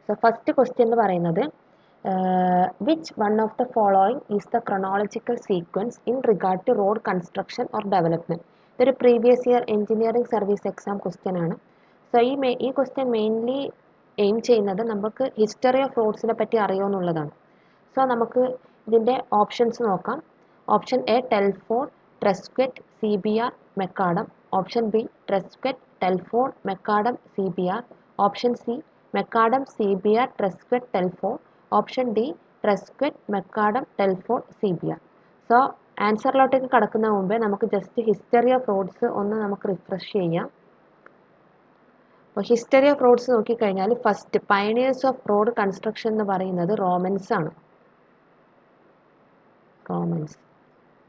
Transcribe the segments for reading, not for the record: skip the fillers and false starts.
So first question എന്ന് പറയുന്നത് which one of the following is the chronological sequence in regard to road construction or development. ഇതൊരു previous year engineering service exam question ആണ്. So ഈ question mainly aim ചെയ്യുന്നത് നമുക്ക് history of റോഡ്സിനെ പറ്റി അറിയുമെന്നുള്ളതാണ്. So നമുക്ക് ഇതിൻ്റെ ഓപ്ഷൻസ് നോക്കാം. Option A Telford, Tresaguet, CBR, Macadam. Option B Tresaguet, Telford, Macadam, CBR. Option C Macadam, CBR, Tresaguet, Telford. Option D Tresaguet, Macadam, Telford, CBR. So ആൻസറിലോട്ടേക്ക് കടക്കുന്ന മുമ്പേ നമുക്ക് ജസ്റ്റ് ഹിസ്റ്ററി ഓഫ് റോഡ്സ് ഒന്ന് നമുക്ക് refresh ചെയ്യാം. അപ്പോൾ history of roads നോക്കിക്കഴിഞ്ഞാൽ first pioneers off road construction എന്ന് പറയുന്നത് റോമൻസ് ആണ്. റോമൻസ്.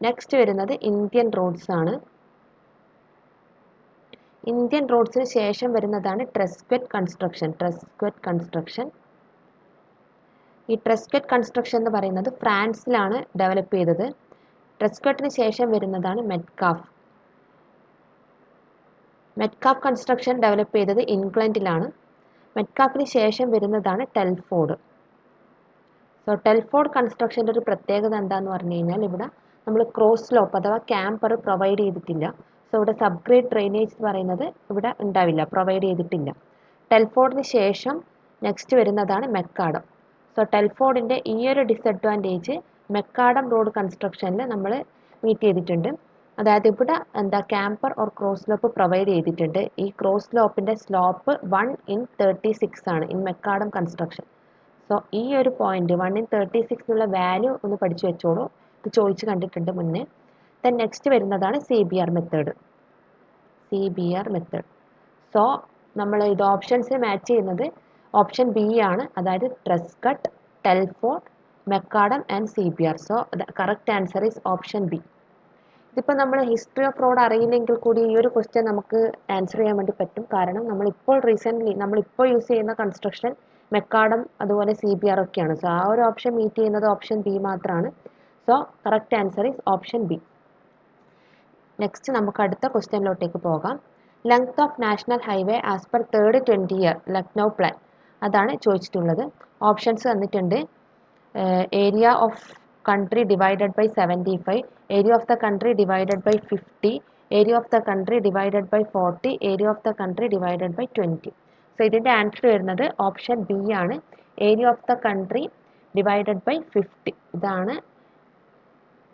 നെക്സ്റ്റ് വരുന്നത് ഇന്ത്യൻ റോഡ്സ് ആണ്. ഇന്ത്യൻ റോഡ്സിന് ശേഷം വരുന്നതാണ് ട്രെസ്ക്വെറ്റ് കൺസ്ട്രക്ഷൻ. ട്രെസ്ക്വെറ്റ് കൺസ്ട്രക്ഷൻ. ഈ ട്രെസ്ക്വെറ്റ് കൺസ്ട്രക്ഷൻ എന്ന് പറയുന്നത് ഫ്രാൻസിലാണ് ഡെവലപ്പ് ചെയ്തത്. ട്രെസ്ക്വെറ്റിന് ശേഷം വരുന്നതാണ് മെറ്റ്കാഫ്. മെറ്റ്കാഫ് കൺസ്ട്രക്ഷൻ ഡെവലപ്പ് ചെയ്തത് ഇംഗ്ലണ്ടിലാണ്. മെറ്റ്കാഫിന് ശേഷം വരുന്നതാണ് ടെൽഫോർഡ്. സോ ടെൽഫോർഡ് കൺസ്ട്രക്ഷൻ്റെ ഒരു പ്രത്യേകത എന്താണെന്ന് പറഞ്ഞു കഴിഞ്ഞാൽ ഇവിടെ നമ്മൾ ക്രോസ് സ്ലോപ്പ് അഥവാ ക്യാമ്പർ പ്രൊവൈഡ് ചെയ്തിട്ടില്ല. സോ ഇവിടെ സബ്ഗ്രേഡ് ഡ്രെയിനേജ് എന്ന് പറയുന്നത് ഇവിടെ ഉണ്ടാവില്ല, പ്രൊവൈഡ് ചെയ്തിട്ടില്ല. ടെൽഫോർഡിന് ശേഷം നെക്സ്റ്റ് വരുന്നതാണ് മെക്കാഡം. സോ ടെൽഫോർഡിൻ്റെ ഈ ഒരു ഡിസഡ്വാൻറ്റേജ് മെക്കാഡം റോഡ് കൺസ്ട്രക്ഷനിൽ നമ്മൾ മീറ്റ് ചെയ്തിട്ടുണ്ട്. അതായത് ഇവിടെ camper or cross slope provide ചെയ്തിട്ടുണ്ട്. ഈ ക്രോസ് സ്ലോപ്പിൻ്റെ സ്ലോപ്പ് 1/36 ആണ് ഇൻ മെക്കാഡം കൺസ്ട്രക്ഷൻ. സോ ഈ ഒരു പോയിന്റ് 1/36 എന്നുള്ള വാല്യൂ ഒന്ന് പഠിച്ചു വെച്ചോളൂ. ഇത് ചോദിച്ച് കണ്ടിട്ടുണ്ട് മുന്നേ. ദെൻ നെക്സ്റ്റ് വരുന്നതാണ് CBR method. CBR method. So നമ്മൾ ഇത് ഓപ്ഷൻസ് മാച്ച് ചെയ്യുന്നത് ഓപ്ഷൻ ബി ആണ്. അതായത് Tresaguet, Telford, Macadam and CBR. So the correct answer is option B. ഇതിപ്പോൾ നമ്മൾ ഹിസ്റ്ററി ഓഫ് റോഡ് അറിയില്ലെങ്കിൽ കൂടി ഈ ഒരു ക്വസ്റ്റ്യൻ നമുക്ക് ആൻസർ ചെയ്യാൻ വേണ്ടി പറ്റും. കാരണം നമ്മളിപ്പോൾ യൂസ് ചെയ്യുന്ന കൺസ്ട്രക്ഷൻ മെക്കാഡം അതുപോലെ CBR ഒക്കെയാണ്. സോ ആ ഒരു ഓപ്ഷൻ മീറ്റ് ചെയ്യുന്നത് ഓപ്ഷൻ ബി മാത്രമാണ്. So correct answer is option B. Next നമുക്ക് അടുത്ത ക്വസ്റ്റ്യനിലോട്ടേക്ക് പോകാം. Length of national highway as per third 20 year Lucknow plan. അതാണ് ചോദിച്ചിട്ടുള്ളത്. ഓപ്ഷൻസ് തന്നിട്ടുണ്ട്. Area of country divided by 75, area of the country divided by 50, area of the country divided by 40, area of the country divided by 20. So ഇതിൻ്റെ answer വരുന്നത് option B ആണ്. Area of the country divided by 50. ഇതാണ്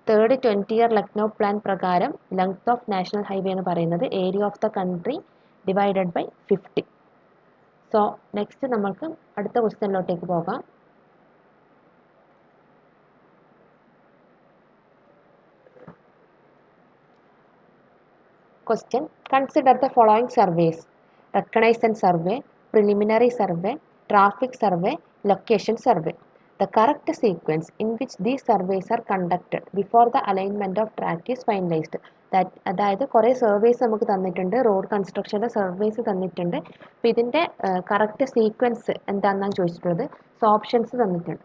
third 20 year Lucknow plan പ്രകാരം length of national highway എന്ന് പറയുന്നത് area of the country divided by 50. So next നമുക്ക് അടുത്ത ക്വസ്റ്റ്യനിലോട്ടേക്ക് പോകാം. Question. Consider the following surveys: reconnaissance survey, preliminary survey, traffic survey, location survey. The correct sequence in which these surveys are conducted before the alignment of track is finalized. അതായത് കുറേ surveys നമുക്ക് തന്നിട്ടുണ്ട്, road കൺസ്ട്രക്ഷൻ്റെ surveys തന്നിട്ടുണ്ട്. അപ്പോൾ ഇതിൻ്റെ correct sequence എന്താണെന്നാണ് ചോദിച്ചിട്ടുള്ളത്. So options തന്നിട്ടുണ്ട്.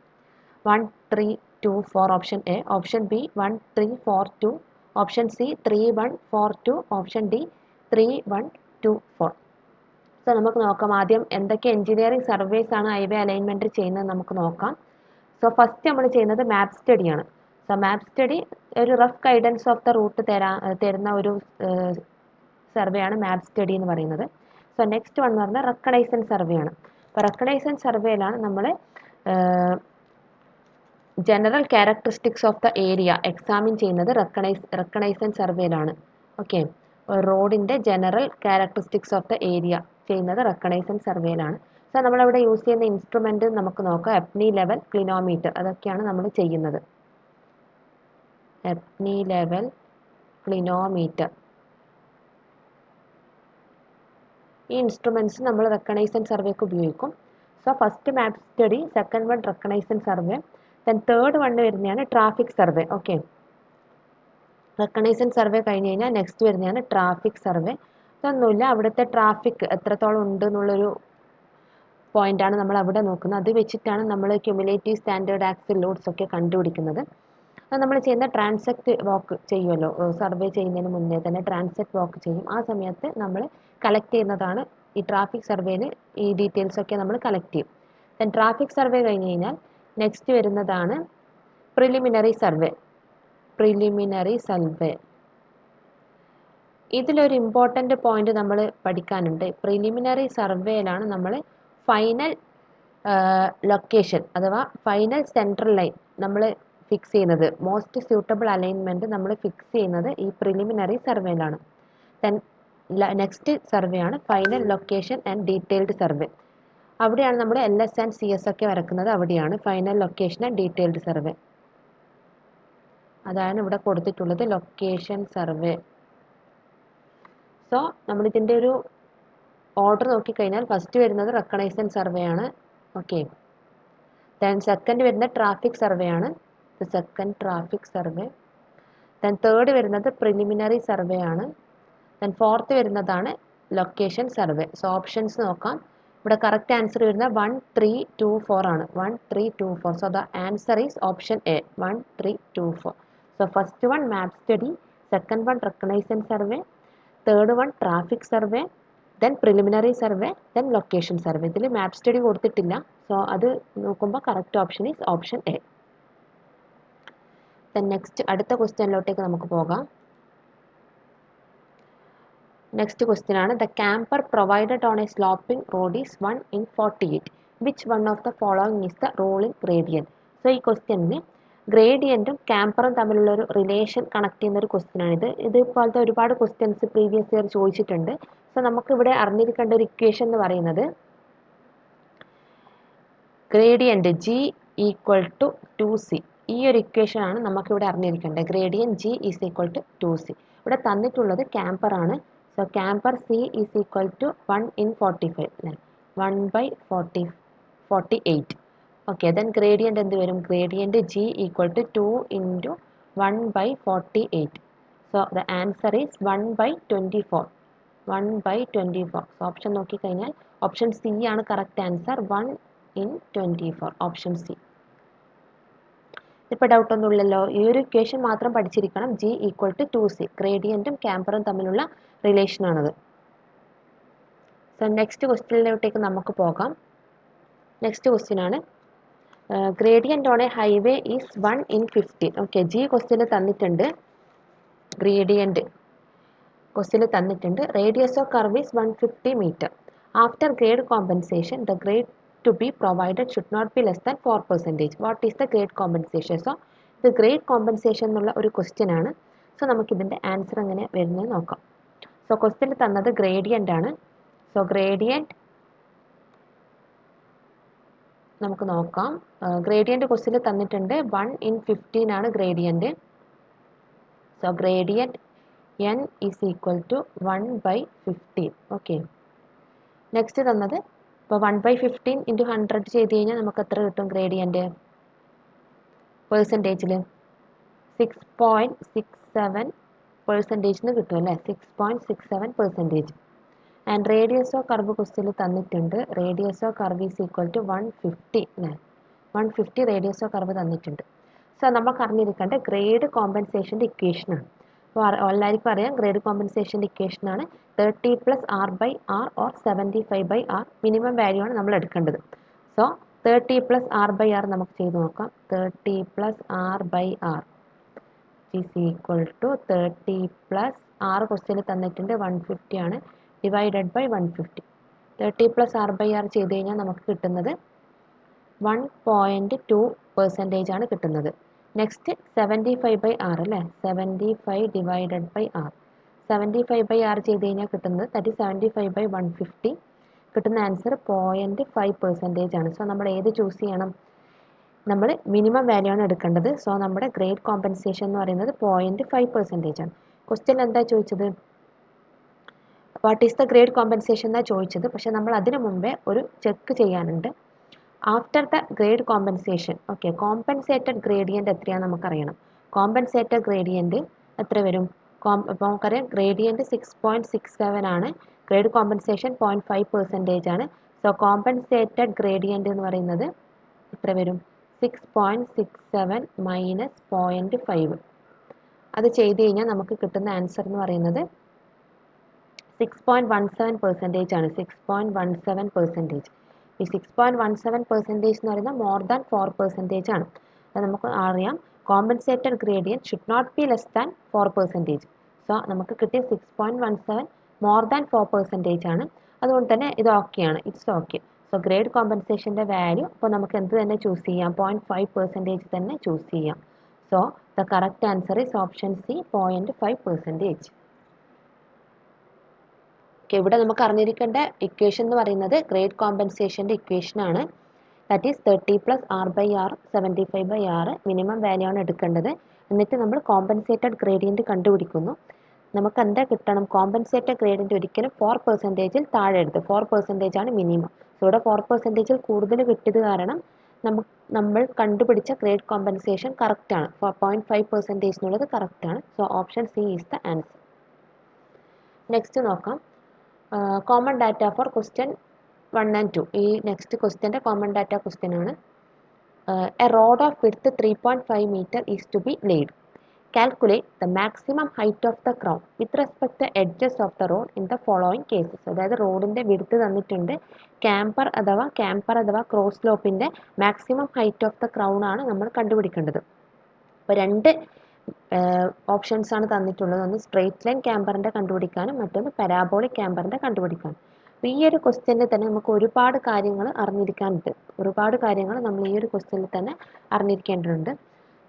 1, 3, 2, 4 option A. Option B 1, 3, 4, 2. Option C 3, 1, 4, 2. Option D 3, 1, 2, 4. So നമുക്ക് നോക്കാം ആദ്യം എന്തൊക്കെ എഞ്ചിനീയറിംഗ് സർവേസ് ആണ് ഹൈവേ അലൈൻമെൻറ്റ് ചെയ്യുന്നത് നമുക്ക് നോക്കാം. സോ ഫസ്റ്റ് നമ്മൾ ചെയ്യുന്നത് മാപ്പ് സ്റ്റഡിയാണ്. സോ മാപ്പ് സ്റ്റഡി ഒരു rough guidance of the route തരുന്ന ഒരു സർവേ ആണ് മാപ്പ് സ്റ്റഡി എന്ന് പറയുന്നത്. സോ നെക്സ്റ്റ് വൺ എന്ന് പറഞ്ഞാൽ റെക്കഗ്നൈസൻസ് സർവേ ആണ്. അപ്പോൾ റെക്കഗ്നൈസൻസ് സർവേയിലാണ് നമ്മൾ general characteristics of the area examine ചെയ്യുന്നത് റെക്കഗ്നൈസൻസ് സർവേയിലാണ്. ഓക്കെ, റോഡിൻ്റെ general characteristics of the area ചെയ്യുന്നത് റെക്കഗ്നൈസൻസ് സർവേയിലാണ്. സോ നമ്മളവിടെ യൂസ് ചെയ്യുന്ന ഇൻസ്ട്രുമെൻ്റ് നമുക്ക് നോക്കാം. എപ്നി ലെവൽ, ക്ലിനോമീറ്റർ, അതൊക്കെയാണ് നമ്മൾ ചെയ്യുന്നത്. എപ്നി ലെവൽ, ക്ലിനോമീറ്റർ, ഈ ഇൻസ്ട്രുമെൻറ്റ്സ് നമ്മൾ റെക്കഗ്നൈസൻസ് സർവേക്ക് ഉപയോഗിക്കും. So first map study, second one reconnaissance survey, then third one വരുന്നതാണ് traffic survey. Okay, reconnaissance survey കഴിഞ്ഞ് കഴിഞ്ഞാൽ നെക്സ്റ്റ് വരുന്നതാണ് ട്രാഫിക് സർവേ. ഇതൊന്നുമില്ല, അവിടുത്തെ ട്രാഫിക് എത്രത്തോളം ഉണ്ട് എന്നുള്ളൊരു പോയിൻ്റാണ് നമ്മൾ അവിടെ നോക്കുന്നത്. അത് വെച്ചിട്ടാണ് നമ്മൾ ക്യുമുലേറ്റീവ് സ്റ്റാൻഡേർഡ് ആക്സിൽ ലോഡ്സ് ഒക്കെ കണ്ടുപിടിക്കുന്നത്. അത് നമ്മൾ ചെയ്യുന്ന ട്രാൻസെക്റ്റ് വാക്ക് ചെയ്യുമല്ലോ, സർവേ ചെയ്യുന്നതിന് മുന്നേ തന്നെ ട്രാൻസെക്റ്റ് വാക്ക് ചെയ്യും. ആ സമയത്ത് നമ്മൾ കളക്ട് ചെയ്യുന്നതാണ് ഈ ട്രാഫിക് സർവേയിൽ ഈ ഡീറ്റെയിൽസ് ഒക്കെ നമ്മൾ കളക്ട് ചെയ്യും. ദെൻ ട്രാഫിക് സർവേ കഴിഞ്ഞ് കഴിഞ്ഞാൽ നെക്സ്റ്റ് വരുന്നതാണ് പ്രിലിമിനറി സർവേ. പ്രിലിമിനറി സർവേ ഇതിലൊരു ഇമ്പോർട്ടൻ്റ് പോയിന്റ് നമ്മൾ പഠിക്കാനുണ്ട്. പ്രിലിമിനറി സർവേയിലാണ് നമ്മൾ ഫൈനൽ ലൊക്കേഷൻ അഥവാ ഫൈനൽ സെൻട്രൽ ലൈൻ നമ്മൾ ഫിക്സ് ചെയ്യുന്നത്. മോസ്റ്റ് സ്യൂട്ടബിൾ അലൈൻമെൻറ്റ് നമ്മൾ ഫിക്സ് ചെയ്യുന്നത് ഈ പ്രിലിമിനറി സർവേയിലാണ്. ദെൻ നെക്സ്റ്റ് സർവേ ആണ് final location and detailed survey. അവിടെയാണ് നമ്മൾ LS ആൻഡ് CS ഒക്കെ വരക്കുന്നത്. അവിടെയാണ് final location and detailed survey. അതാണ് ഇവിടെ കൊടുത്തിട്ടുള്ളത്, ലൊക്കേഷൻ സർവേ. സോ നമ്മളിതിൻ്റെ ഒരു ഓർഡർ നോക്കിക്കഴിഞ്ഞാൽ ഫസ്റ്റ് വരുന്നത് റെക്കഗ്നൈസൻസ് സർവേ ആണ്. ഓക്കെ. ദെൻ സെക്കൻഡ് വരുന്നത് ട്രാഫിക് സർവേ ആണ്. Second traffic survey. Then third വരുന്നത് പ്രിലിമിനറി സർവേ ആണ്. ദെൻ ഫോർത്ത് വരുന്നതാണ് ലൊക്കേഷൻ സർവേ. സോ ഓപ്ഷൻസ് നോക്കാം. ഇവിടെ കറക്റ്റ് ആൻസർ വരുന്നത് 1, 3, 2, 4 ആണ്. 1, 3, 2, 4. So the answer is option A, 1, 3, 2, 4. So first one map study, second one reconnaissance survey, third one traffic survey, then preliminary survey, then location survey. ഇതിൽ മാപ്പ് study കൊടുത്തിട്ടില്ല. So അത് നോക്കുമ്പോൾ correct option is option A. Then next അടുത്ത ക്വസ്റ്റ്യനിലോട്ടേക്ക് നമുക്ക് പോകാം. Next question ആണ്, the camper provided on A sloping road is 1 in 48. Which one of the following is the rolling gradient? So ഈ ക്വസ്റ്റ്യനിന് ഗ്രേഡിയൻറ്റും ക്യാമ്പറും തമ്മിലുള്ള ഒരു റിലേഷൻ കണക്ട് ചെയ്യുന്ന ഒരു ക്വസ്റ്റ്യൻ ആണിത്. ഇതുപോലത്തെ ഒരുപാട് ക്വസ്റ്റ്യൻസ് പ്രീവിയസ് ഇയർ ചോദിച്ചിട്ടുണ്ട്. സോ നമുക്കിവിടെ അറിഞ്ഞിരിക്കേണ്ട ഒരു ഇക്വേഷൻ എന്ന് പറയുന്നത് ഗ്രേഡിയൻറ്റ് G = 2C. ഈ ഒരു ഇക്വേഷൻ ആണ് നമുക്കിവിടെ അറിഞ്ഞിരിക്കേണ്ടത്. Gradient G = 2C. ഇവിടെ തന്നിട്ടുള്ളത് ക്യാമ്പർ ആണ്. So camper C = 1 in 45, 1/48. Okay. Then gradient എന്ത് വരും? Gradient G = 2 × 1/48. So the answer is 1/24. 1/24. So option നോക്കിക്കഴിഞ്ഞാൽ ഓപ്ഷൻ C ആണ് correct answer. 1 in 24. Option C. ഇപ്പോൾ ഡൗട്ടൊന്നുമില്ലല്ലോ. ഈ ഒരു ഇക്വേഷൻ മാത്രം പഠിച്ചിരിക്കണം. G = 2C. ഗ്രേഡിയൻറ്റും ക്യാമ്പറും തമ്മിലുള്ള റിലേഷനാണത്. സോ നെക്സ്റ്റ് ക്വസ്റ്റ്യനിലോട്ടേക്ക് നമുക്ക് പോകാം. നെക്സ്റ്റ് ക്വസ്റ്റ്യൻ ആണ്, gradient on A highway is 1 in 15. Okay. G question തന്നിട്ടുണ്ട്. ഗ്രേഡിയൻറ്റ് ക്വസ്റ്റ്യന് തന്നിട്ടുണ്ട്. Radius of curve is 150 meter. After grade compensation the grade to be provided should not be less than 4%. What is the grade compensation? So ഇത് grade compensation എന്നുള്ള ഒരു question ആണ്. So നമുക്കിതിൻ്റെ answer എങ്ങനെ വരുന്നത് നോക്കാം. So question തന്നത് gradient ആണ്. സോ ഗ്രേഡിയൻറ്റ് നമുക്ക് നോക്കാം. ഗ്രേഡിയൻറ്റ് ക്വസ്റ്റ്യൻ തന്നിട്ടുണ്ട്. 1 in 15 ആണ് gradient. So gradient N = 1/15. Okay. Next തന്നത് ഇപ്പോൾ 1/15 × 100 ചെയ്ത് കഴിഞ്ഞാൽ നമുക്ക് എത്ര കിട്ടും? ഗ്രേഡിയൻറ്റ് പെർസെൻറ്റേജിൽ 6.67% കിട്ടും അല്ലേ? 6.67%. And radius of curve question തന്നിട്ടുണ്ട്. റേഡിയസ് ഓഫ് കർവ് ഈസ് = 150 അല്ലേ? 150 റേഡിയസ് ഓഫ് കർവ് തന്നിട്ടുണ്ട്. സോ നമുക്ക് അറിഞ്ഞിരിക്കേണ്ട ഗ്രേഡ് കോമ്പൻസേഷൻ്റെ ഇക്വേഷനാണ്. അപ്പോൾ എല്ലാവർക്കും അറിയാം ഗ്രേഡ് കോമ്പൻസേഷൻ്റെ ഇക്വേഷനാണ് 30 + R/R or 75/R. Minimum value ആണ് നമ്മൾ എടുക്കേണ്ടത്. സോ 30 + R/R നമുക്ക് ചെയ്ത് നോക്കാം. 30 + R/R is equal to 30 + R question തന്നിട്ടുണ്ട് 150 ആണ്, ഡിവൈഡഡ് ബൈ 150. 30 + R/R ചെയ്ത് കഴിഞ്ഞാൽ നമുക്ക് കിട്ടുന്നത് 1.2% ആണ് കിട്ടുന്നത്. നെക്സ്റ്റ് 75/R അല്ലേ? 75 ഡിവൈഡഡ് ബൈ R. 75/R ചെയ്ത് കഴിഞ്ഞാൽ കിട്ടുന്നത് 75/150. കിട്ടുന്ന ആൻസർ 0.5% ആണ്. സോ നമ്മൾ ഏത് ചൂസ് ചെയ്യണം? നമ്മൾ മിനിമം വാല്യൂ ആണ് എടുക്കേണ്ടത്. സോ നമ്മുടെ ഗ്രേഡ് കോമ്പൻസേഷൻ എന്ന് പറയുന്നത് 0.5% ആണ്. ക്വസ്റ്റ്യൻ എന്താ ചോദിച്ചത്? What is the grade compensation എന്നാണ് ചോദിച്ചത്. പക്ഷേ നമ്മൾ അതിനു മുമ്പേ ഒരു ചെക്ക് ചെയ്യാനുണ്ട്. After the grade compensation, okay, compensated gradient എത്രയാണെന്ന് നമുക്കറിയണം. കോമ്പൻസേറ്റഡ് ഗ്രേഡിയൻറ്റ് എത്ര വരും? അപ്പോൾ നമുക്കറിയാം ഗ്രേഡിയൻറ്റ് 6.67 ആണ്, ഗ്രേഡ് കോമ്പൻസേഷൻ 0.5% ആണ്. സോ കോമ്പൻസേറ്റഡ് ഗ്രേഡിയൻറ്റ് എന്ന് പറയുന്നത് എത്ര വരും? 6.67 മൈനസ് 0.5. അത് ചെയ്ത് കഴിഞ്ഞാൽ നമുക്ക് കിട്ടുന്ന ആൻസർ എന്ന് പറയുന്നത് 6.17% ആണ്. 6.17%. ഈ 6.17% എന്ന് പറയുന്നത് മോർ ദാൻ 4% ആണ്. അത് നമുക്ക് അറിയാം compensated gradient should not be less than 4%. So നമുക്ക് കിട്ടിയ 6.17 മോർ ദാൻ 4% ആണ്. അതുകൊണ്ട് തന്നെ ഇത് ഓക്കെയാണ്, ഇറ്റ്സ് ഓക്കെ. സോ ഗ്രേഡ് കോമ്പൻസേഷൻ്റെ വാല്യൂ അപ്പോൾ നമുക്ക് എന്ത് തന്നെ ചൂസ് ചെയ്യാം, 0.5% തന്നെ ചൂസ് ചെയ്യാം. So the correct answer is option C, 0.5%. ഇവിടെ നമുക്ക് അറിഞ്ഞിരിക്കേണ്ട ഇക്വേഷൻ എന്ന് പറയുന്നത് ഗ്രേഡ് കോമ്പൻസേഷൻ്റെ ഇക്വേഷൻ ആണ്. That is 30 + R/R 75/R minimum value ആണ് എടുക്കേണ്ടത്. എന്നിട്ട് നമ്മൾ കോമ്പൻസേറ്റഡ് ഗ്രേഡിയൻറ്റ് കണ്ടുപിടിക്കുന്നു. നമുക്ക് എന്താ കിട്ടണം, കോമ്പൻസേറ്റഡ് ഗ്രേഡിയൻറ്റ് ഒരിക്കലും 4%-ൽ താഴെ എടുത്ത്, 4% ആണ് മിനിമം. സോ ഇവിടെ 4%-ൽ കൂടുതൽ കിട്ടിയത് കാരണം നമ്മൾ കണ്ടുപിടിച്ച ഗ്രേഡ് കോമ്പൻസേഷൻ കറക്റ്റ് ആണ്. 0.5% എന്നുള്ളത് കറക്റ്റ് ആണ്. So option C is the answer. Next നോക്കാം, common data for question 1 and 2. ഈ നെക്സ്റ്റ് ക്വസ്റ്റ്യൻ്റെ കോമൺ ഡാറ്റ ക്വസ്റ്റ്യൻ ആണ്. A road of width 3.5 meter is to be laid. Calculate the maximum height of the crown with respect the edges of the road in the following cases. അതായത് റോഡിൻ്റെ width തന്നിട്ടുണ്ട്, camber അഥവാ cross സ്ലോപ്പിൻ്റെ maximum height of the crown ആണ് നമ്മൾ കണ്ടുപിടിക്കേണ്ടത്. അപ്പോൾ രണ്ട് ഓപ്ഷൻസ് ആണ് തന്നിട്ടുള്ളത്. ഒന്ന് സ്ട്രെയിറ്റ് ലൈൻ ക്യാമ്പറിൻ്റെ കണ്ടുപിടിക്കാനും മറ്റൊന്ന് പാരാബോളിക് ക്യാമ്പറിൻ്റെ കണ്ടുപിടിക്കാനും. അപ്പോൾ ഈ ഒരു ക്വസ്റ്റ്യനിൽ തന്നെ നമുക്ക് ഒരുപാട് കാര്യങ്ങൾ അറിഞ്ഞിരിക്കാനുണ്ട്. ഒരുപാട് കാര്യങ്ങൾ നമ്മൾ ഈ ഒരു ക്വസ്റ്റ്യനിൽ തന്നെ അറിഞ്ഞിരിക്കേണ്ടതുണ്ട്.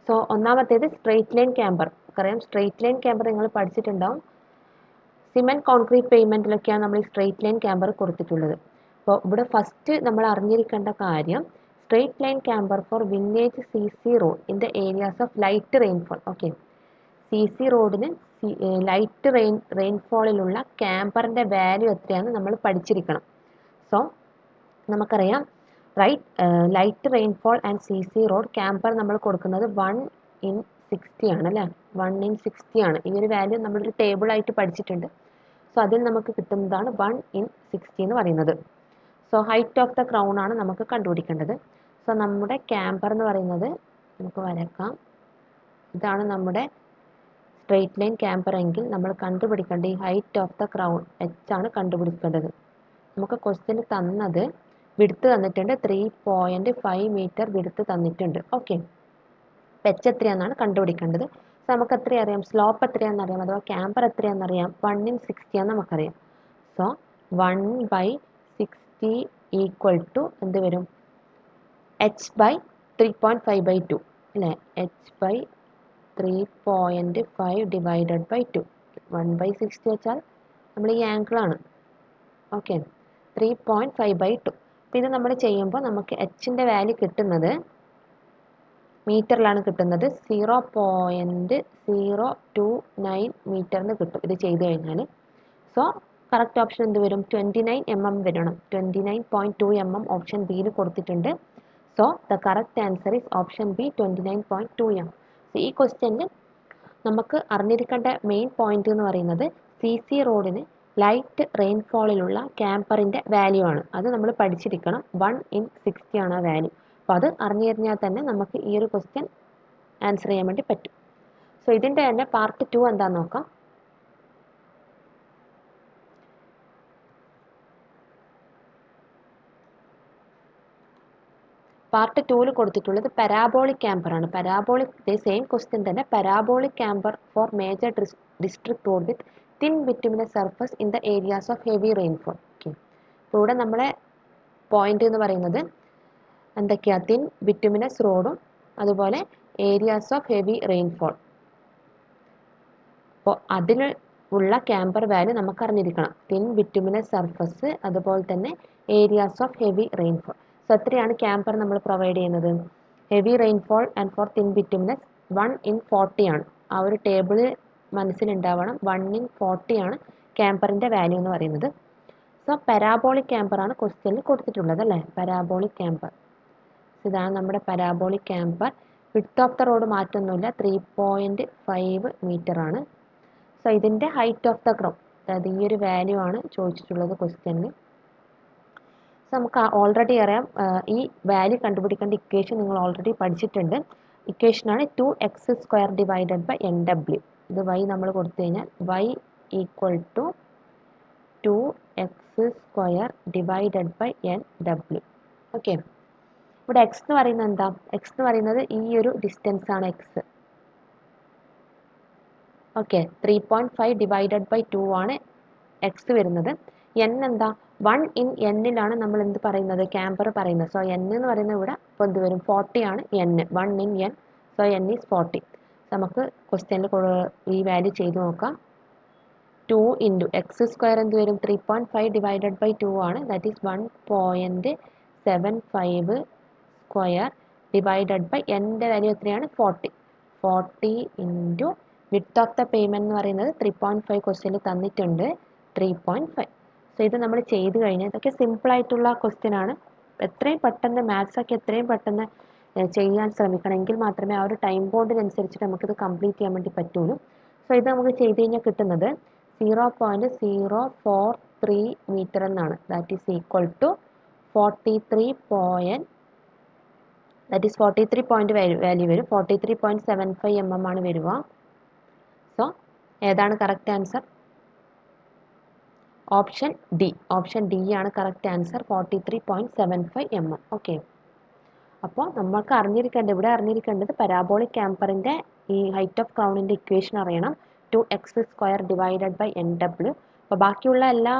സോ ഒന്നാമത്തേത് സ്ട്രെയിറ്റ് ലൈൻ ക്യാമ്പർ. നമുക്കറിയാം സ്ട്രെയിറ്റ് ലൈൻ ക്യാമ്പർ നിങ്ങൾ പഠിച്ചിട്ടുണ്ടാവും. സിമെൻറ്റ് കോൺക്രീറ്റ് പേയ്മെൻറ്റിലൊക്കെയാണ് നമ്മൾ ഈ സ്ട്രെയിറ്റ് ലൈൻ ക്യാമ്പർ കൊടുത്തിട്ടുള്ളത്. അപ്പോൾ ഇവിടെ ഫസ്റ്റ് നമ്മൾ അറിഞ്ഞിരിക്കേണ്ട കാര്യം straight line camber for village CC road in the areas of light rainfall. Okay, CC റോഡിന് ലൈറ്റ് റെയിൻഫോളിലുള്ള ക്യാമ്പറിൻ്റെ വാല്യൂ എത്രയാണെന്ന് നമ്മൾ പഠിച്ചിരിക്കണം. സോ നമുക്കറിയാം light rainfall and CC road camber നമ്മൾ കൊടുക്കുന്നത് 1/60 ആണ് അല്ലേ, 1/60 ആണ്. ഈ ഒരു വാല്യൂ നമ്മളൊരു ടേബിളായിട്ട് പഠിച്ചിട്ടുണ്ട്. സോ അതിൽ നമുക്ക് കിട്ടുന്നതാണ് 1/60 എന്ന് പറയുന്നത്. So height of the crown ആണ് നമുക്ക് കണ്ടുപിടിക്കേണ്ടത്. സോ നമ്മുടെ ക്യാമ്പർ എന്ന് പറയുന്നത് നമുക്ക് വരക്കാം. ഇതാണ് നമ്മുടെ സ്ട്രെയിറ്റ് ലൈൻ ക്യാമ്പർ എങ്കിൽ നമ്മൾ കണ്ടുപിടിക്കേണ്ട ഈ height of the crown H ആണ് കണ്ടുപിടിക്കേണ്ടത്. നമുക്ക് ക്വസ്റ്റ്യൻ തന്നത് വിഡ്ത്ത് തന്നിട്ടുണ്ട്, 3.5 meter വിഡ്ത്ത് തന്നിട്ടുണ്ട്. ഓക്കെ, H എത്രയാണെന്നാണ് കണ്ടുപിടിക്കേണ്ടത്. സോ നമുക്ക് എത്രയും അറിയാം, സ്ലോപ്പ് എത്രയാണെന്ന് അറിയാം, അഥവാ ക്യാമ്പർ എത്രയാണെന്ന് അറിയാം, 1/60 ആണെന്ന് നമുക്കറിയാം. സോ 1/60 ഈക്വൽ ടു എന്ത് വരും, H/3.5/2 അല്ലേ, H/3.5 ഡിവൈഡഡ് ബൈ 2. 1/60 വെച്ചാൽ നമ്മൾ ഈ ആംഗിളാണ്. ഓക്കെ, 3.5/2. അപ്പോൾ ഇത് നമ്മൾ ചെയ്യുമ്പോൾ നമുക്ക് Hൻ്റെ വാല്യൂ കിട്ടുന്നത് മീറ്ററിലാണ് കിട്ടുന്നത്, 0.029 മീറ്ററിന് കിട്ടും ഇത് ചെയ്ത് കഴിഞ്ഞാൽ. സോ കറക്റ്റ് ഓപ്ഷൻ എന്ത് വരും, 29 mm വരണം. 29.2 mm ഓപ്ഷൻ ബിയിൽ കൊടുത്തിട്ടുണ്ട്. So the correct answer is option B, 29.2 mm. ഈ ക്വസ്റ്റ്യനിൽ നമുക്ക് അറിഞ്ഞിരിക്കേണ്ട മെയിൻ പോയിന്റ് എന്ന് പറയുന്നത് CC റോഡിന് ലൈറ്റ് റെയിൻഫോളിലുള്ള ക്യാമ്പറിൻ്റെ വാല്യൂ ആണ്. അത് നമ്മൾ പഠിച്ചിരിക്കണം. 1/60 ആണ് ആ വാല്യൂ. അപ്പോൾ അത് അറിഞ്ഞു കഴിഞ്ഞാൽ തന്നെ നമുക്ക് ഈ ഒരു ക്വസ്റ്റ്യൻ ആൻസർ ചെയ്യാൻ വേണ്ടി പറ്റും. സോ ഇതിൻ്റെ തന്നെ പാർട്ട് 2 എന്താണെന്ന് നോക്കാം. പാർട്ട് 2 കൊടുത്തിട്ടുള്ളത് പാരാബോളിക് ക്യാമ്പർ ആണ്. പാരാബോളിക് സെയിം ക്വസ്റ്റ്യൻ തന്നെ, parabolic camber for major district road with thin bituminous surface in the areas of heavy rainfall. Okay, അപ്പോൾ ഇവിടെ നമ്മളെ പോയിന്റ് എന്ന് പറയുന്നത് എന്തൊക്കെയാണ്, തിൻ ബിറ്റുമിനസ് റോഡും അതുപോലെ ഏരിയാസ് ഓഫ് ഹെവി റെയിൻഫോൾ. അപ്പോൾ അതിൽ ഉള്ള ക്യാമ്പർ വാല്യൂ നമുക്ക് അറിഞ്ഞിരിക്കണം. തിൻ ബിറ്റുമിനസ് സർഫസ് അതുപോലെ തന്നെ areas of heavy rainfall. So എത്രയാണ് ക്യാമ്പർ നമ്മൾ പ്രൊവൈഡ് ചെയ്യുന്നത്, heavy rainfall and for thin bituminous 1/40 ആണ്. ആ ഒരു ടേബിൾ മനസ്സിലുണ്ടാവണം. 1/40 ആണ് ക്യാമ്പറിൻ്റെ വാല്യൂ എന്ന് പറയുന്നത്. സോ പാരാബോളിക് ക്യാമ്പർ ആണ് ക്വസ്റ്റ്യനിൽ കൊടുത്തിട്ടുള്ളത് അല്ലേ, പാരാബോളിക് ക്യാമ്പർ. ഇതാണ് നമ്മുടെ parabolic camper. Width of the road മാറ്റമൊന്നുമില്ല, 3.5 മീറ്റർ ആണ്. സോ ഇതിൻ്റെ ഹൈറ്റ് ഓഫ് ദ ക്രൗൺ, അതായത് ഈ ഒരു വാല്യൂ ആണ് ചോദിച്ചിട്ടുള്ളത് ക്വസ്റ്റ്യനിൽ. സോ നമുക്ക് ഓൾറെഡി അറിയാം, ഈ വാല്യൂ കണ്ടുപിടിക്കേണ്ട ഇക്വേഷൻ നിങ്ങൾ ഓൾറെഡി പഠിച്ചിട്ടുണ്ട്. ഇക്വേഷനാണ് 2x² ഡിവൈഡഡ് ബൈ NW. ഇത് y നമ്മൾ കൊടുത്തു കഴിഞ്ഞാൽ y equal to 2x² divided by NW. Okay, ഇവിടെ എക്സ് എന്ന് പറയുന്നത് എന്താ? എക്സ് എന്ന് പറയുന്നത് ഈ ഒരു ഡിസ്റ്റൻസ് ആണ് എക്സ്. ഓക്കെ, 3.5 ഡിവൈഡഡ് ബൈ 2 ആണ് എക്സ് വരുന്നത്. എൻ എന്താ? 1 ഇൻ എന്നിലാണ് നമ്മൾ എന്ത് പറയുന്നത്? ക്യാമ്പർ പറയുന്നത്. സോ എൻ എന്ന് പറയുന്നത് ഇവിടെ ഇപ്പോൾ എന്ത് വരും? 40 ആണ് N. 1 in N. So N is 40. നമുക്ക് ക്വസ്റ്റ്യനിൽ ഈ വാല്യൂ ചെയ്ത് നോക്കാം. 2 ഇൻറ്റു എക്സ് സ്ക്വയർ എന്ത് വരും? 3.5 ഡിവൈഡഡ് ബൈ 2 ആണ്. That is 1.75 square divided by എൻ്റെ വാല്യൂ എത്രയാണ്? 40. 40 into width of the pavement എന്ന് പറയുന്നത് 3.5 ക്വസ്റ്റ്യനിൽ തന്നിട്ടുണ്ട്, 3.5. സോ ഇത് നമ്മൾ ചെയ്ത് കഴിഞ്ഞാൽ ഇതൊക്കെ സിമ്പിളായിട്ടുള്ള ക്വസ്റ്റ്യൻ ആണ്. എത്രയും പെട്ടെന്ന് മാത്സൊക്കെ എത്രയും പെട്ടെന്ന് ചെയ്യാൻ ശ്രമിക്കണം, എങ്കിൽ മാത്രമേ ആ ഒരു ടൈം ബോണ്ടിനനുസരിച്ചിട്ട് നമുക്കിത് കംപ്ലീറ്റ് ചെയ്യാൻ വേണ്ടി പറ്റുള്ളൂ. സോ ഇത് നമുക്ക് ചെയ്ത് കഴിഞ്ഞാൽ കിട്ടുന്നത് 0.043 മീറ്റർ എന്നാണ്. That is equal to 43 point value വരും. 43.75 mm ആണ് വരിക. സോ ഏതാണ് correct answer? Option D. Option D ആണ് കറക്റ്റ് ആൻസർ, 43.75 mm. ഓക്കെ, അപ്പോൾ നമുക്ക് ഇവിടെ അറിഞ്ഞിരിക്കേണ്ടത് പരാബോളിക് ക്യാമ്പറിൻ്റെ ഈ ഹൈറ്റ് ഓഫ് ക്രൗണിൻ്റെ ഇക്വേഷൻ അറിയണം, 2x² ഡിവൈഡഡ് ബൈ NW. അപ്പോൾ ബാക്കിയുള്ള എല്ലാ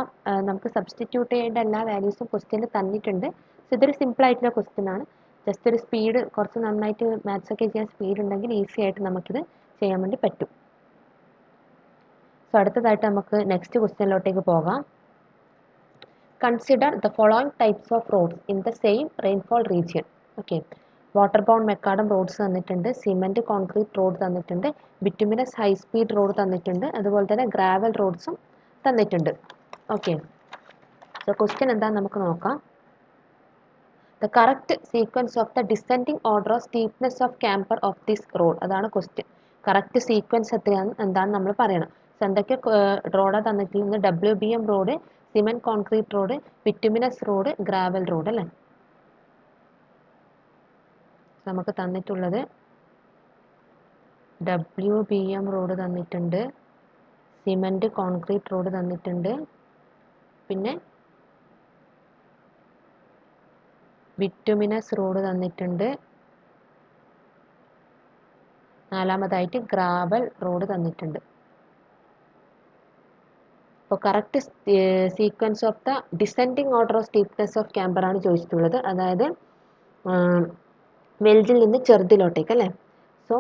നമുക്ക് സബ്സ്റ്റിറ്റ്യൂട്ട് ചെയ്യേണ്ട എല്ലാ വാല്യൂസും ക്വസ്റ്റ്യനിൽ തന്നിട്ടുണ്ട്. സോ ഇതൊരു സിമ്പിൾ ആയിട്ടുള്ള ക്വസ്റ്റ്യൻ ആണ്. ജസ്റ്റ് ഒരു സ്പീഡ്, കുറച്ച് നന്നായിട്ട് മാത്സ് ഒക്കെ ചെയ്യാൻ സ്പീഡ് ഉണ്ടെങ്കിൽ ഈസി ആയിട്ട് നമുക്കിത് ചെയ്യാൻ വേണ്ടി പറ്റും. സോ അടുത്തതായിട്ട് നമുക്ക് നെക്സ്റ്റ് ക്വസ്റ്റ്യനിലോട്ടേക്ക് പോകാം. Consider the following types of roads in the same rainfall region. Okay, water bound macadam roads തന്നിട്ടുണ്ട്, സിമെൻറ്റ് കോൺക്രീറ്റ് റോഡ് തന്നിട്ടുണ്ട്, ബിറ്റുമിനസ് ഹൈ സ്പീഡ് റോഡ് തന്നിട്ടുണ്ട്, അതുപോലെ തന്നെ ഗ്രാവൽ റോഡ്സും തന്നിട്ടുണ്ട്. ഓക്കെ, സോ ക്വസ്റ്റ്യൻ എന്താണെന്ന് നമുക്ക് നോക്കാം. The correct sequence of the descending order of steepness of camper of this road. അതാണ് ക്വസ്റ്റ്യൻ. കറക്റ്റ് സീക്വൻസ് എന്താണെന്ന് നമ്മൾ പറയണം. സോ എന്തൊക്കെ റോഡാണ് തന്നിട്ടുള്ളത്? WBM road, cement concrete road, bituminous road, gravel road അല്ലേ. നമുക്ക് തന്നിട്ടുള്ളത് WBM റോഡ് തന്നിട്ടുണ്ട്, സിമെൻറ്റ് കോൺക്രീറ്റ് റോഡ് തന്നിട്ടുണ്ട്, പിന്നെ ബിറ്റുമിനസ് റോഡ് തന്നിട്ടുണ്ട്, നാലാമതായിട്ട് ഗ്രാവൽ റോഡ് തന്നിട്ടുണ്ട്. അപ്പോൾ correct sequence of the descending order of steepness of camper ആണ് ചോദിച്ചിട്ടുള്ളത്. അതായത് വലുതിൽ നിന്ന് ചെറുതിലോട്ടേക്ക് അല്ലേ. സോ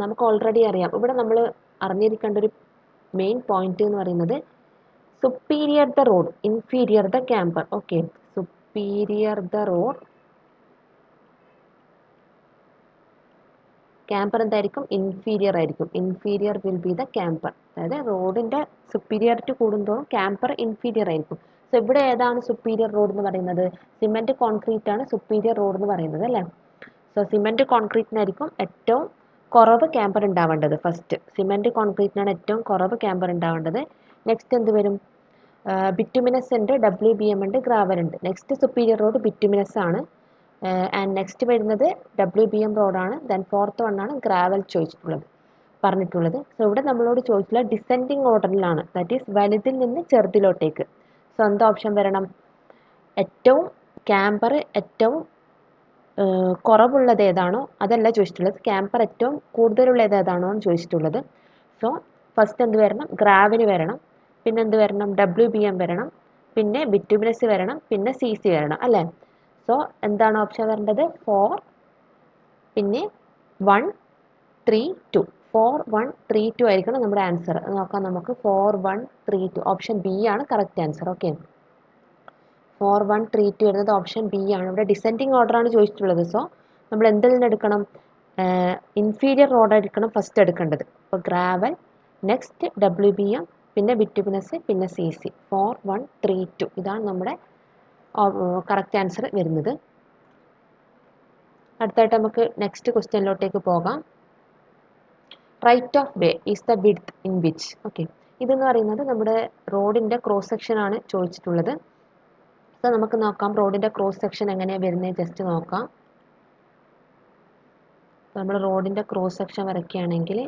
നമുക്ക് ഓൾറെഡി അറിയാം, ഇവിടെ നമ്മൾ അറിഞ്ഞിരിക്കേണ്ട ഒരു മെയിൻ പോയിന്റ് എന്ന് പറയുന്നത് superior the road, inferior the camper. Okay, superior the road, camper എന്തായിരിക്കും? ഇൻഫീരിയർ ആയിരിക്കും. Inferior will be the camper. അതായത് റോഡിൻ്റെ സുപ്പീരിയറിറ്റി കൂടുന്തോറും ക്യാമ്പർ ഇൻഫീരിയർ ആയിരിക്കും. സോ ഇവിടെ ഏതാണ് സുപ്പീരിയർ റോഡ് എന്ന് പറയുന്നത്? സിമെൻറ്റ് കോൺക്രീറ്റ് ആണ് സുപ്പീരിയർ റോഡ് എന്ന് പറയുന്നത് അല്ലേ. സോ സിമെൻറ്റ് കോൺക്രീറ്റിനായിരിക്കും ഏറ്റവും കുറവ് ക്യാമ്പർ ഉണ്ടാവേണ്ടത്. ഫസ്റ്റ് സിമെൻറ്റ് കോൺക്രീറ്റിനാണ് ഏറ്റവും കുറവ് ക്യാമ്പർ ഉണ്ടാവേണ്ടത്. നെക്സ്റ്റ് എന്ത് വരും? ബിറ്റുമിനസ് ഉണ്ട്, WBM ഉണ്ട്, ഗ്രാവൽ ഉണ്ട്. നെക്സ്റ്റ് സുപ്പീരിയർ റോഡ് ബിറ്റുമിനസ് ആണ്. ആൻഡ് നെക്സ്റ്റ് വരുന്നത് WBM റോഡാണ്. ദെൻ ഫോർത്ത് വണ്ണാണ് ഗ്രാവൽ പറഞ്ഞിട്ടുള്ളത്. സോ ഇവിടെ നമ്മളോട് ചോദിച്ചിട്ടുള്ള ഡിസെൻഡിങ് ഓർഡറിലാണ്, ദാറ്റ് ഈസ് വലുതിൽ നിന്ന് ചെറുതിലോട്ടേക്ക്. സോ എന്താ ഓപ്ഷൻ വരണം? ഏറ്റവും ക്യാമ്പർ ഏറ്റവും കുറവുള്ളത് ഏതാണോ അതല്ല ചോദിച്ചിട്ടുള്ളത്, ക്യാമ്പർ ഏറ്റവും കൂടുതലുള്ളത് ഏതാണോ എന്ന് ചോദിച്ചിട്ടുള്ളത്. സോ ഫസ്റ്റ് എന്ത് വരണം? ഗ്രാവല് വരണം, പിന്നെ എന്ത് വരണം? WBM വരണം, പിന്നെ ബിറ്റുമിനസ് വരണം, പിന്നെ CC വരണം അല്ലേ. സോ എന്താണ് ഓപ്ഷൻ വരേണ്ടത്? 4, പിന്നെ 1, 3, 2. 4, 1, 3, 2 ആയിരിക്കണം നമ്മുടെ ആൻസർ. നോക്കാം നമുക്ക്. 4, 1, 3, 2. ഓപ്ഷൻ ബി ആണ് കറക്റ്റ് ആൻസർ. ഓക്കെ, 4, 1, 3, 2 വരുന്നത് ഓപ്ഷൻ ബി ആണ്. ഇവിടെ ഡിസെൻഡിങ് ഓർഡർ ആണ് ചോദിച്ചിട്ടുള്ളത്. സോ നമ്മൾ എന്തിൽ നിന്ന് എടുക്കണം? ഇൻഫീരിയർ റോഡ് എടുക്കണം ഫസ്റ്റ് എടുക്കേണ്ടത്. അപ്പോൾ ഗ്രാവൽ, നെക്സ്റ്റ് WBM, പിന്നെ ബിറ്റുമിനസ്, പിന്നെ CC. 4, 1, 3, 2 ഇതാണ് നമ്മുടെ കറക്റ്റ് ആൻസർ വരുന്നത്. അടുത്തായിട്ട് നമുക്ക് നെക്സ്റ്റ് ക്വസ്റ്റ്യനിലോട്ടേക്ക് പോകാം. Right of way is the width in which. Okay, ഇതെന്ന് പറയുന്നത് നമ്മുടെ റോഡിൻ്റെ ക്രോസ് സെക്ഷൻ ആണ് ചോദിച്ചിട്ടുള്ളത്. സോ നമുക്ക് നോക്കാം റോഡിൻ്റെ ക്രോസ് സെക്ഷൻ എങ്ങനെയാണ് വരുന്നത്, ജസ്റ്റ് നോക്കാം. നമ്മൾ റോഡിൻ്റെ ക്രോസ് സെക്ഷൻ വരയ്ക്കുകയാണെങ്കിൽ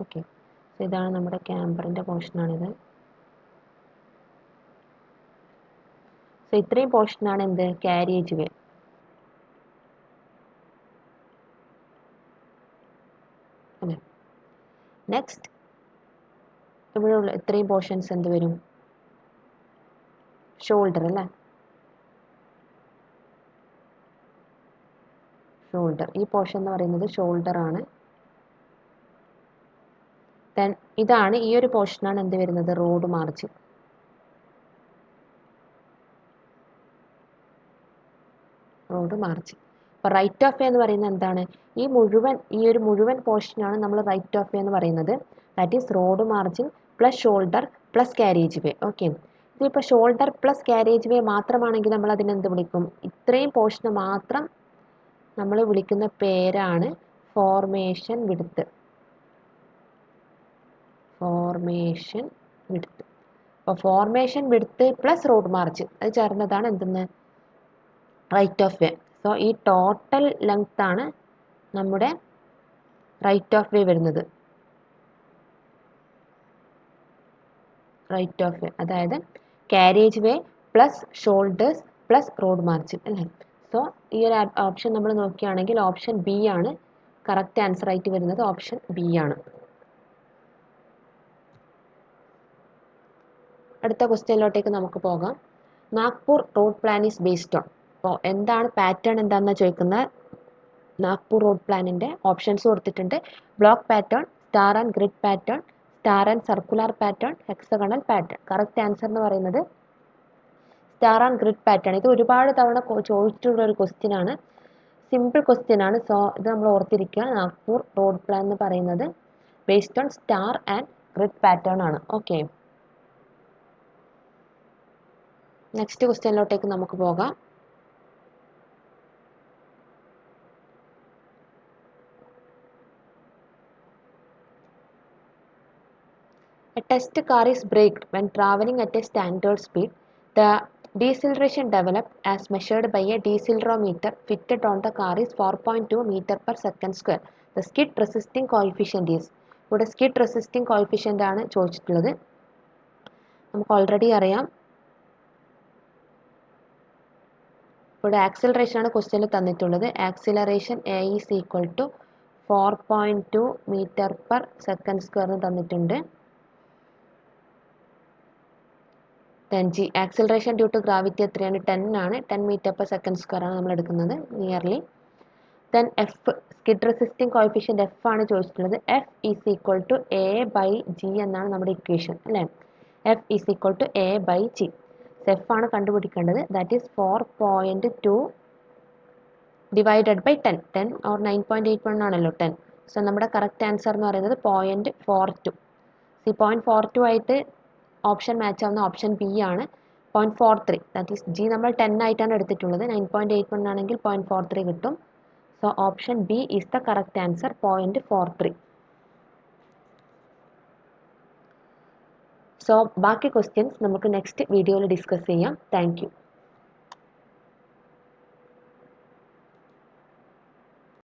ഓക്കെ, സോ ഇതാണ് നമ്മുടെ ക്യാമ്പറിൻ്റെ പോർഷനാണിത്. സോ ഇത്രയും പോർഷനാണ് എന്ത് കാരിയേജ് വേ. അല്ലേ? നെക്സ്റ്റ് ഇവിടെയുള്ള ഇത്രയും പോർഷൻസ് എന്ത് വരും? ഷോൾഡർ അല്ലേ? ഷോൾഡർ, ഈ പോർഷൻ എന്ന് പറയുന്നത് ഷോൾഡർ ആണ്. ദെൻ ഇതാണ്, ഈ ഒരു പോർഷനാണ് എന്ത് വരുന്നത്? Road margin. Road margin. അപ്പോൾ റൈറ്റ് ഓഫ് വേ എന്ന് പറയുന്നത് എന്താണ്? ഈ ഒരു മുഴുവൻ പോർഷനാണ് നമ്മൾ റൈറ്റ് ഓഫ് വേ എന്ന് പറയുന്നത്. That is road margin plus shoulder plus carriage way. Okay, ഇതിപ്പോൾ ഷോൾഡർ പ്ലസ് കാരേജ് വേ മാത്രമാണെങ്കിൽ നമ്മൾ അതിനെന്ത് വിളിക്കും? ഇത്രയും പോർഷന് മാത്രം നമ്മൾ വിളിക്കുന്ന പേരാണ് ഫോർമേഷൻ വിഡ്ത്ത്. Formation width. അപ്പോൾ formation width plus road margin അത് ചേർന്നതാണ് എന്തെന്ന്? Right of way. സോ ഈ ടോട്ടൽ ലെങ്ത് ആണ് നമ്മുടെ റൈറ്റ് ഓഫ് വേ വരുന്നത്. റൈറ്റ് ഓഫ് വേ അതായത് carriage way plus shoulders plus road margin അല്ലേ? സോ ഈ ഒരു ഓപ്ഷൻ നമ്മൾ നോക്കുകയാണെങ്കിൽ ഓപ്ഷൻ ബി ആണ് കറക്റ്റ് ആൻസർ ആയിട്ട് വരുന്നത്. ഓപ്ഷൻ ബി ആണ്. അടുത്ത ക്വസ്റ്റ്യനിലോട്ടേക്ക് നമുക്ക് പോകാം. Nagpur road plan is based on. അപ്പോൾ എന്താണ് പാറ്റേൺ എന്താണെന്ന് ചോദിക്കുന്നത്? നാഗ്പൂർ റോഡ് പ്ലാനിൻ്റെ ഓപ്ഷൻസ് കൊടുത്തിട്ടുണ്ട്. Block pattern, star and grid pattern, star and circular pattern, hexagonal pattern. Correct answer എന്ന് പറയുന്നത് സ്റ്റാർ ആൻഡ് ഗ്രിഡ് പാറ്റേൺ. ഇത് ഒരുപാട് തവണ ചോദിച്ചിട്ടുള്ള ഒരു ക്വസ്റ്റ്യൻ ആണ്. സിമ്പിൾ ക്വസ്റ്റ്യൻ ആണ്. സോ ഇത് നമ്മൾ ഓർത്തിരിക്കുക. നാഗ്പൂർ റോഡ് പ്ലാൻ എന്ന് പറയുന്നത് based on star and grid pattern ആണ്. ഓക്കെ, നെക്സ്റ്റ് ക്വസ്റ്റ്യനിലോട്ടേക്ക് നമുക്ക് പോകാം. A test car is braked when traveling at a standard speed. The deceleration developed as measured by a decelerometer fitted on the car is 4.2 meter per second square. The skid resisting coefficient is. ഇവിടെ skid resisting coefficient ആണ് ചോദിച്ചിട്ടുള്ളത്. നമുക്ക് already അറിയാം. ഇവിടെ acceleration ആണ് ക്വസ്റ്റ്യനിൽ തന്നിട്ടുള്ളത്. Acceleration A is equal to 4.2 meter per second square എന്ന് തന്നിട്ടുണ്ട്. Then G, acceleration due to gravity എത്രയാണ്? 10 ആണ്. 10 meter per second square ആണ് നമ്മൾ എടുക്കുന്നത് nearly. Then F, skid resisting coefficient F ആണ് ചോദിച്ചിട്ടുള്ളത്. F is equal to A by G എന്നാണ് നമ്മുടെ ഇക്വേഷൻ അല്ലേ? F is equal to A by G. F ആണ് കണ്ടുപിടിക്കേണ്ടത്. That is 4.2 divided by 10. 10 or 9.81 ആണല്ലോ 10. സോ നമ്മുടെ കറക്റ്റ് ആൻസർ എന്ന് പറയുന്നത് 0.42. ഈ 0.42 ആയിട്ട് ഓപ്ഷൻ മാച്ച് ആവുന്ന ഓപ്ഷൻ ബി ആണ്. 0.43, ദാറ്റ് ഈസ് ജി നമ്മൾ 10 ആയിട്ടാണ് എടുത്തിട്ടുള്ളത്. 9.81 ആണെങ്കിൽ 0.43 കിട്ടും. So option B is the correct answer, 0.43. So ബാക്കി ക്വസ്റ്റ്യൻസ് നമുക്ക് നെക്സ്റ്റ് വീഡിയോയിൽ ഡിസ്കസ് ചെയ്യാം. Thank you.